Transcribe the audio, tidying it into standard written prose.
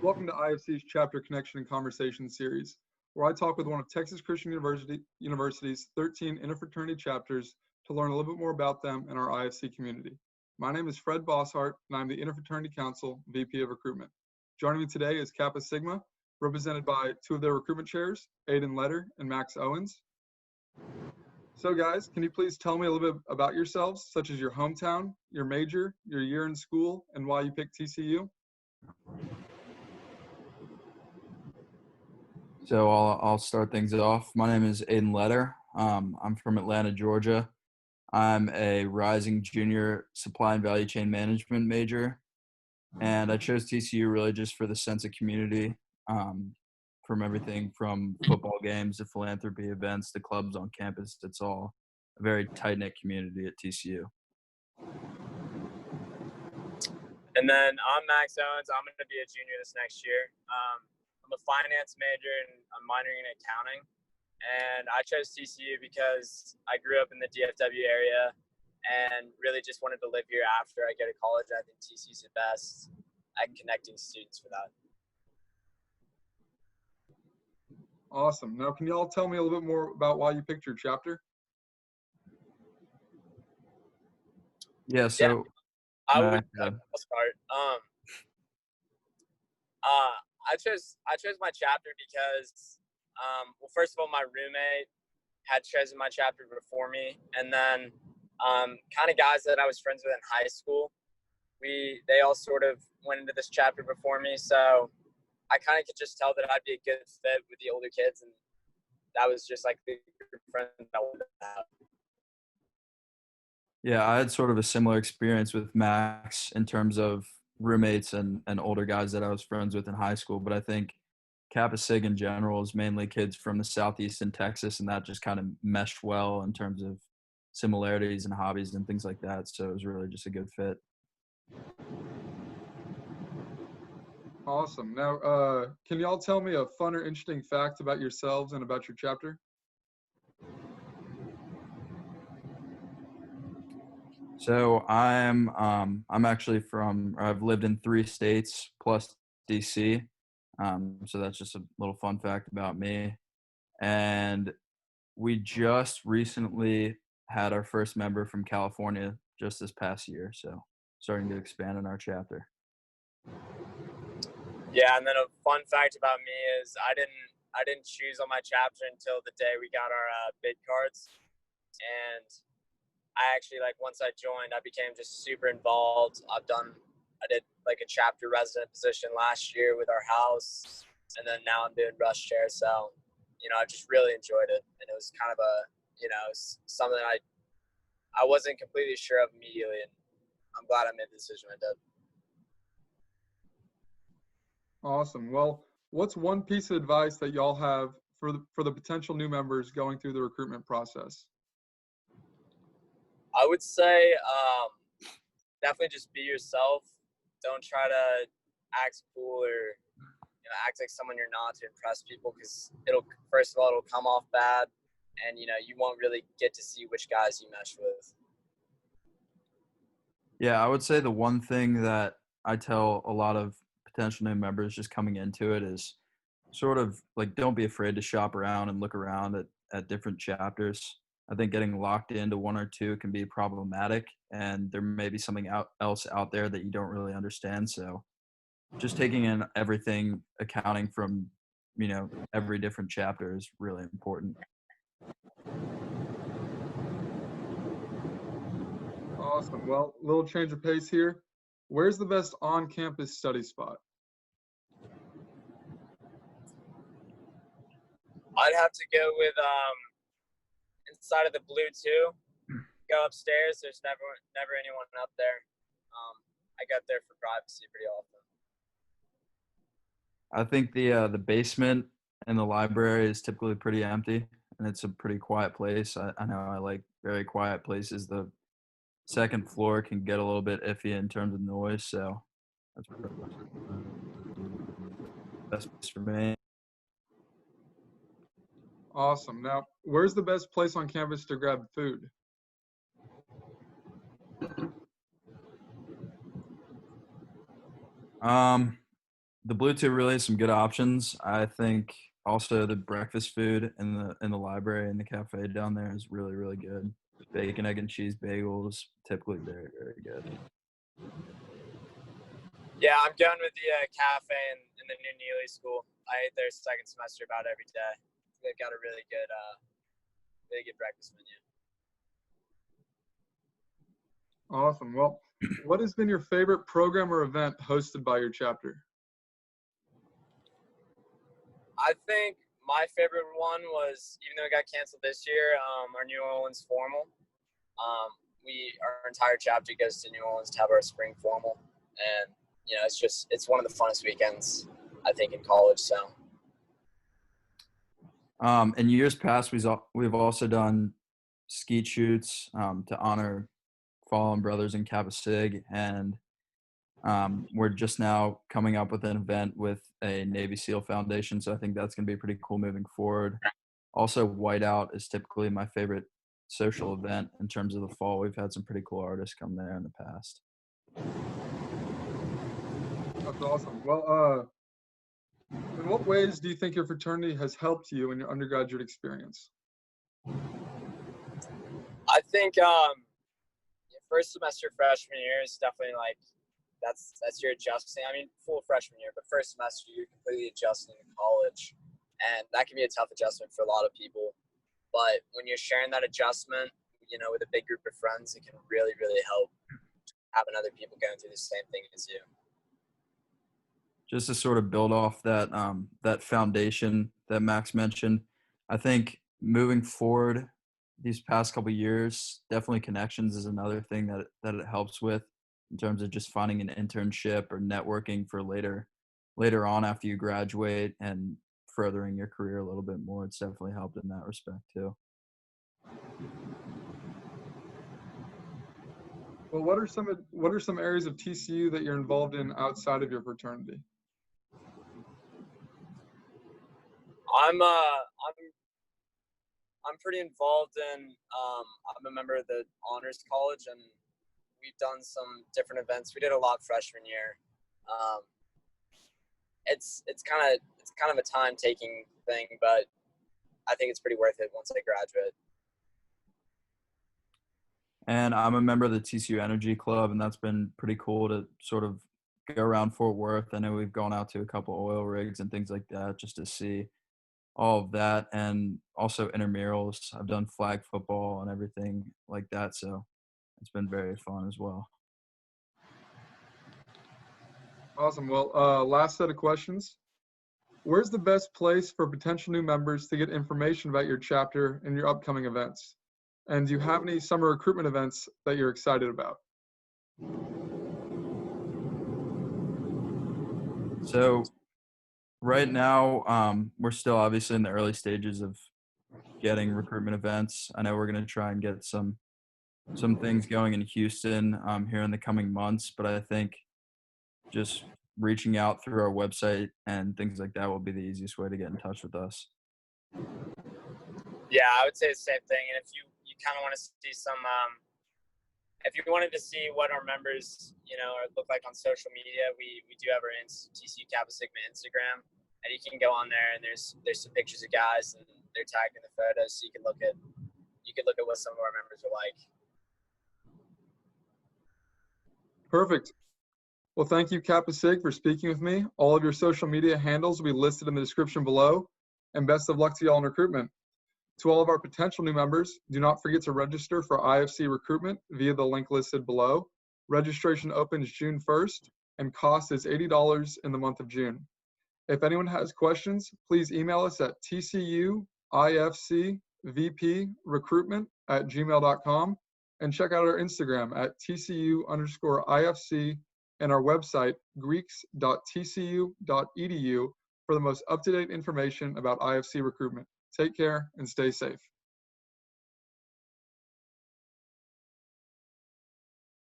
Welcome to IFC's Chapter Connection and Conversation series, where I talk with one of Texas Christian University's 13 interfraternity chapters to learn a little bit more about them and our IFC community. My name is Fred Bosshart, and I'm the Interfraternity Council VP of Recruitment. Joining me today is Kappa Sigma, represented by two of their recruitment chairs, Aiden Letter and Max Owens. So guys, can you please tell me a little bit about yourselves, such as your hometown, your major, your year in school, and why you picked TCU? So I'll start things off. My name is Aiden Letter. I'm from Atlanta, Georgia. I'm a rising junior supply and value chain management major, and I chose TCU really just for the sense of community, from everything from football games to philanthropy events to clubs on campus. It's all a very tight-knit community at TCU. And then I'm Max Owens. I'm going to be a junior this next year. I'm a finance major and I'm minoring in accounting. And I chose TCU because I grew up in the DFW area and really just wanted to live here after I get to college. I think TCU's the best at connecting students for that. Awesome. Now, can you all tell me a little bit more about why you picked your chapter? Yeah, so I'll start. I chose my chapter because, well, first of all, my roommate had chosen my chapter before me, and then kind of guys that I was friends with in high school, they all sort of went into this chapter before me, so I kind of could just tell that I'd be a good fit with the older kids, and that was just like the group of friends I wanted to have. Yeah, I had sort of a similar experience with Max in terms of roommates and older guys that I was friends with in high school. But I think Kappa Sig in general is mainly kids from the southeast in Texas, and that just kind of meshed well in terms of similarities and hobbies and things like that. So it was really just a good fit. Awesome. Now, can y'all tell me a fun or interesting fact about yourselves and about your chapter? So I'm actually I've lived in 3 states plus DC. So that's just a little fun fact about me. And we just recently had our first member from California just this past year. So starting to expand in our chapter. Yeah, and then a fun fact about me is I didn't choose on my chapter until the day we got our bid cards, and I actually, like, once I joined, I became just super involved. I did like a chapter resident position last year with our house, and then now I'm doing rush chair. So, I just really enjoyed it, and it was kind of something I wasn't completely sure of immediately, and I'm glad I made the decision I did. Awesome. Well, what's one piece of advice that y'all have for the potential new members going through the recruitment process? I would say definitely just be yourself. Don't try to act cool or act like someone you're not to impress people, because it'll come off bad, and you won't really get to see which guys you mesh with. Yeah, I would say the one thing that I tell a lot of potential new members just coming into it is sort of like, don't be afraid to shop around and look around at different chapters. I think getting locked into one or two can be problematic, and there may be something else out there that you don't really understand. So just taking in everything, accounting from, every different chapter is really important. Awesome. Well, a little change of pace here. Where's the best on-campus study spot? I'd have to go with inside of the Blue 2. Go upstairs. There's never anyone up there. I got there for privacy pretty often. I think the basement and the library is typically pretty empty, and it's a pretty quiet place. I know I like very quiet places. The second floor can get a little bit iffy in terms of noise, so that's pretty much the best place for me. Awesome. Now, where's the best place on campus to grab food? the Blue 2 really has some good options. I think also the breakfast food in the library and the cafe down there is really, really good. Bacon, egg, and cheese bagels, typically very, very good. Yeah, I'm going with the cafe in the new Neely school. I ate there second semester about every day. They've got a really good breakfast menu. Awesome. Well, what has been your favorite program or event hosted by your chapter? I think my favorite one was, even though it got canceled this year, our New Orleans formal. Our entire chapter goes to New Orleans to have our spring formal, and it's one of the funnest weekends I think in college. So, In years past, we've also done skeet shoots to honor fallen brothers in Kappa Sig, and we're just now coming up with an event with a Navy SEAL Foundation, so I think that's going to be pretty cool moving forward. Also, Whiteout is typically my favorite social event in terms of the fall. We've had some pretty cool artists come there in the past. That's awesome. Well, in what ways do you think your fraternity has helped you in your undergraduate experience? I think first semester freshman year is definitely like that's your adjusting. I mean, full freshman year, but first semester you're completely adjusting to college, and that can be a tough adjustment for a lot of people. But when you're sharing that adjustment, with a big group of friends, it can really, really help having other people going through the same thing as you. Just to sort of build off that that foundation that Max mentioned, I think moving forward these past couple of years, definitely connections is another thing that it helps with in terms of just finding an internship or networking for later on after you graduate and furthering your career a little bit more. It's definitely helped in that respect too. Well, what are some areas of TCU that you're involved in outside of your fraternity? I'm pretty involved in. I'm a member of the honors college, and we've done some different events. We did a lot freshman year. It's kind of a time taking thing, but I think it's pretty worth it once I graduate. And I'm a member of the TCU Energy Club, and that's been pretty cool to sort of go around Fort Worth. I know we've gone out to a couple oil rigs and things like that just to see all of that, and also intramurals. I've done flag football and everything like that, so it's been very fun as well. Awesome. Well, last set of questions. Where's the best place for potential new members to get information about your chapter and your upcoming events? And do you have any summer recruitment events that you're excited about? So right now, we're still obviously in the early stages of getting recruitment events. I know we're going to try and get some things going in Houston here in the coming months, but I think just reaching out through our website and things like that will be the easiest way to get in touch with us. Yeah, I would say the same thing. And if you kind of want to see some, if you wanted to see what our members, look like on social media, we do have our TCU Kappa Sigma Instagram, and you can go on there and there's some pictures of guys and they're tagged in the photos, so you can look at what some of our members are like. Perfect. Well, thank you, Kappa Sig, for speaking with me. All of your social media handles will be listed in the description below, and best of luck to y'all in recruitment. To all of our potential new members, do not forget to register for IFC recruitment via the link listed below. Registration opens June 1st, and cost is $80 in the month of June. If anyone has questions, please email us at tcufcvprecruitment@gmail.com and check out our Instagram at TCU_IFC and our website, greeks.tcu.edu, for the most up-to-date information about IFC recruitment. Take care and stay safe.